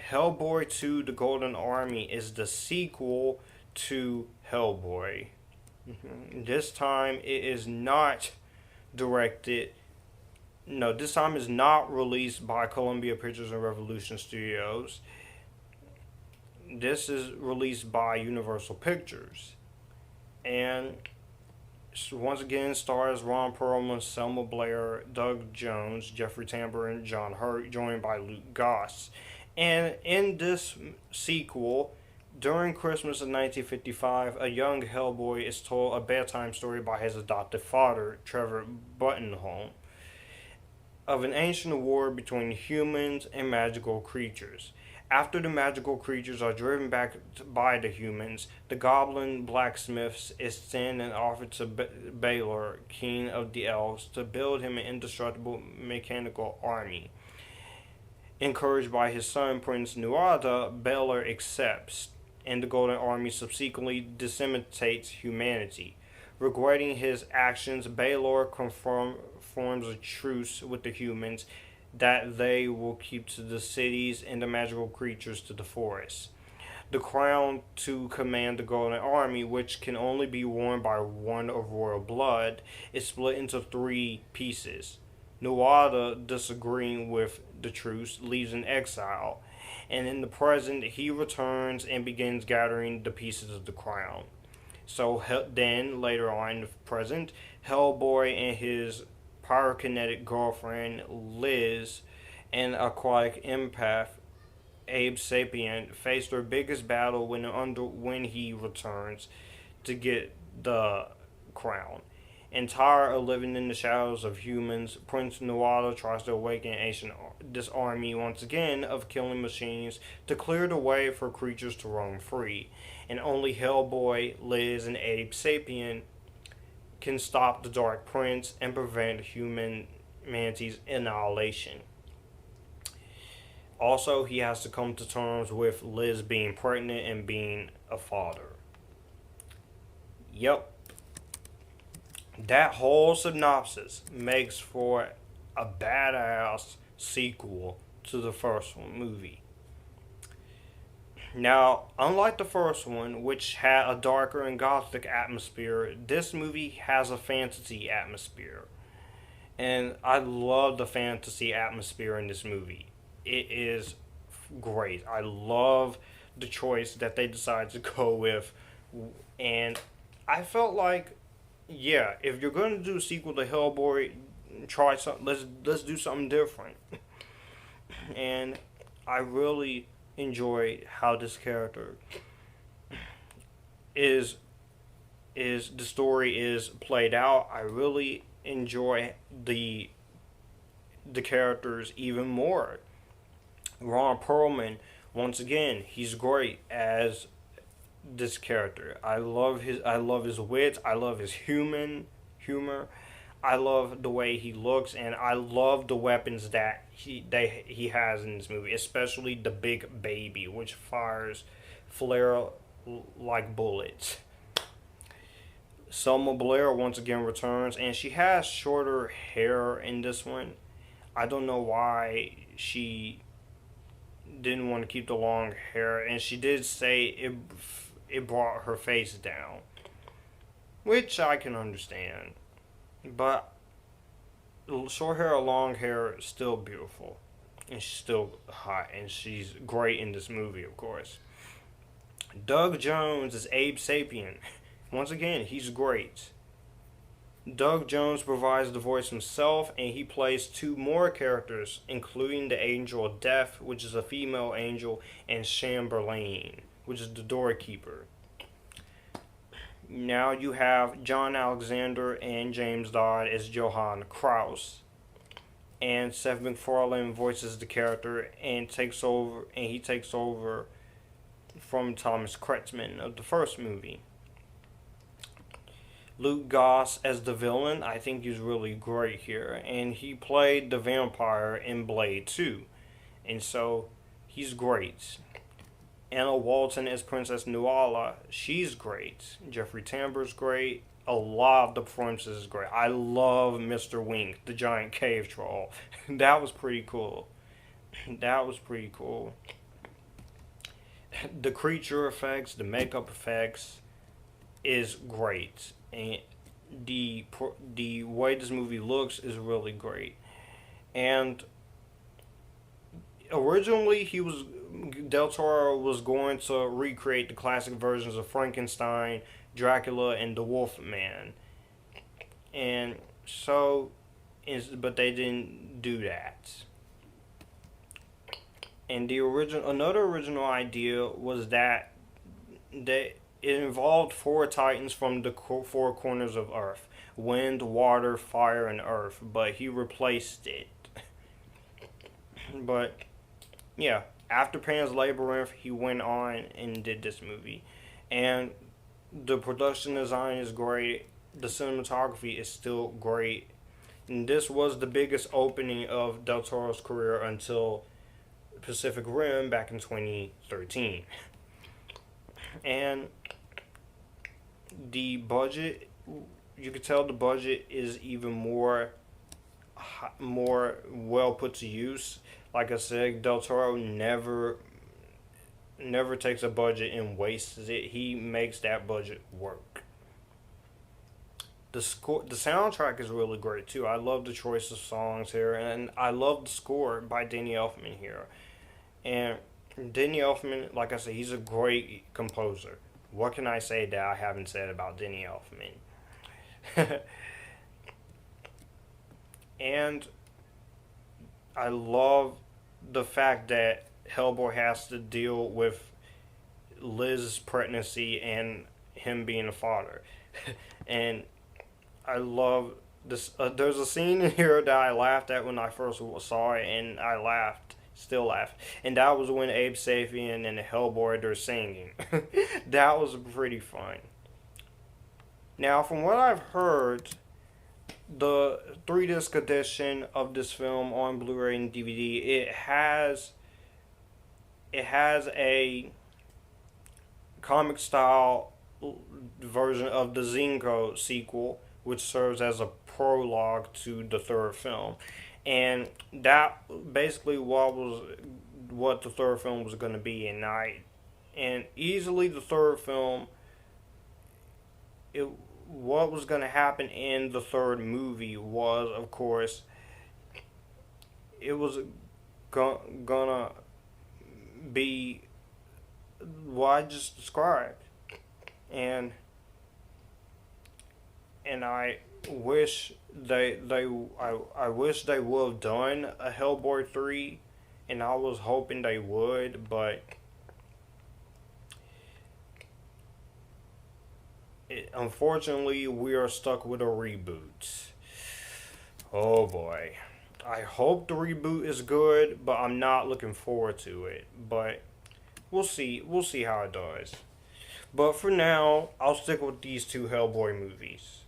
Hellboy 2 The Golden Army is the sequel to Hellboy. This time it is not directed. No, this time is not released by Columbia Pictures and Revolution Studios. This is released by Universal Pictures. And once again stars Ron Perlman, Selma Blair, Doug Jones, Jeffrey Tambor, and John Hurt, joined by Luke Goss. And in this sequel, during Christmas of 1955, a young Hellboy is told a bedtime story by his adopted father, Trevor Buttonholm, of an ancient war between humans and magical creatures. After the magical creatures are driven back by the humans, the goblin blacksmiths is sent and offered to Balor, king of the elves, to build him an indestructible mechanical army. Encouraged by his son Prince Nuada, Balor accepts, and the Golden Army subsequently disseminates humanity. Regretting his actions, Balor forms a truce with the humans that they will keep to the cities and the magical creatures to the forests. The crown to command the Golden Army, which can only be worn by one of royal blood, is split into three pieces. Nuada, disagreeing with the truce, leaves in exile, and in the present he returns and begins gathering the pieces of the crown. So then, later on in the present, Hellboy and his pyrokinetic girlfriend Liz and aquatic empath Abe Sapien face their biggest battle when he returns to get the crown. And tired of living in the shadows of humans, Prince Nuada tries to awaken this army once again of killing machines to clear the way for creatures to roam free. And only Hellboy, Liz, and Abe Sapien can stop the Dark Prince and prevent humanity's annihilation. Also, he has to come to terms with Liz being pregnant and being a father. Yep. That whole synopsis makes for a badass sequel to the first movie. Now, unlike the first one, which had a darker and gothic atmosphere, this movie has a fantasy atmosphere. And I love the fantasy atmosphere in this movie. It is great. I love the choice that they decided to go with. And I felt like, yeah, if you're going to do a sequel to Hellboy, try something. Let's do something different. And I really enjoy how this character is the story is played out. I really enjoy the characters even more. Ron Perlman, once again, he's great as this character. I love his wit. I love his humor. I love the way he looks, and I love the weapons that he has in this movie, especially the big baby, which fires flare like bullets. Selma Blair once again returns, and she has shorter hair in this one. I don't know why she didn't want to keep the long hair, and she did say it brought her face down, which I can understand. But short hair or long hair is still beautiful. and she's still hot, and she's great in this movie, of course. Doug Jones is Abe Sapien. Once again, he's great. Doug Jones provides the voice himself, and he plays two more characters, including the Angel of Death, which is a female angel, and Chamberlain, which is the doorkeeper. Now you have John Alexander and James Dodd as Johann Kraus, and Seth MacFarlane voices the character and he takes over from Thomas Kretschmann of the first movie. Luke Goss as the villain, I think he's really great here, and he played the vampire in Blade 2, and so he's great. Anna Walton as Princess Nuala, she's great. Jeffrey Tambor's great. A lot of the performances is great. I love Mr. Wink, the giant cave troll. That was pretty cool. That was pretty cool. The creature effects, the makeup effects is great, and the way this movie looks is really great. And originally, Del Toro was going to recreate the classic versions of Frankenstein, Dracula, and the Wolfman, and so, but they didn't do that. And another original idea was that it involved four titans from the four corners of Earth: wind, water, fire, and earth. But he replaced it. But yeah, after Pan's Labyrinth, he went on and did this movie, and the production design is great. The cinematography is still great, and this was the biggest opening of Del Toro's career until Pacific Rim back in 2013. And the budget, you could tell the budget is even more well put to use. Like I said, Del Toro never takes a budget and wastes it. He makes that budget work. The soundtrack is really great too. I love the choice of songs here, and I love the score by Danny Elfman here. And Danny Elfman, like I said, he's a great composer. What can I say that I haven't said about Danny Elfman? And I love the fact that Hellboy has to deal with Liz's pregnancy and him being a father. And I love this. There's a scene in here that I laughed at when I first saw it, and I still laugh. And that was when Abe Sapien and the Hellboy are singing. That was pretty fun. Now, from what I've heard, the 3-disc edition of this film on Blu-ray and DVD, it has a comic style version of the Zinco sequel, which serves as a prologue to the third film. And that basically what the third film was going to be, and easily the third film, what was going to happen in the third movie was, of course, it was gonna be what I just described, and I wish I wish they would have done a Hellboy 3, and I was hoping they would, but unfortunately we are stuck with a reboot. Oh boy. I hope the reboot is good, but I'm not looking forward to it. But we'll see how it does. But for now, I'll stick with these two Hellboy movies.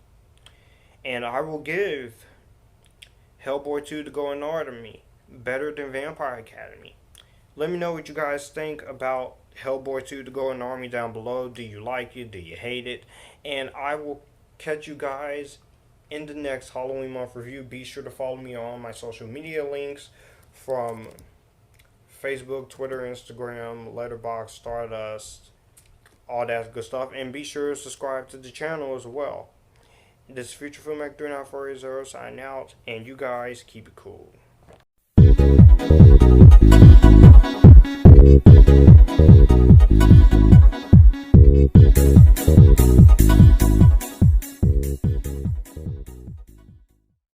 And I will give Hellboy 2 The Golden Army better than Vampire Academy. Let me know what you guys think about Hellboy 2 The Golden Army down below. Do you like it? Do you hate it? And I will catch you guys in the next Halloween month review. Be sure to follow me on my social media links from Facebook, Twitter, Instagram, Letterboxd, Stardust, all that good stuff. And be sure to subscribe to the channel as well. This is Future Filmmaker 39480 signing out, and you guys keep it cool.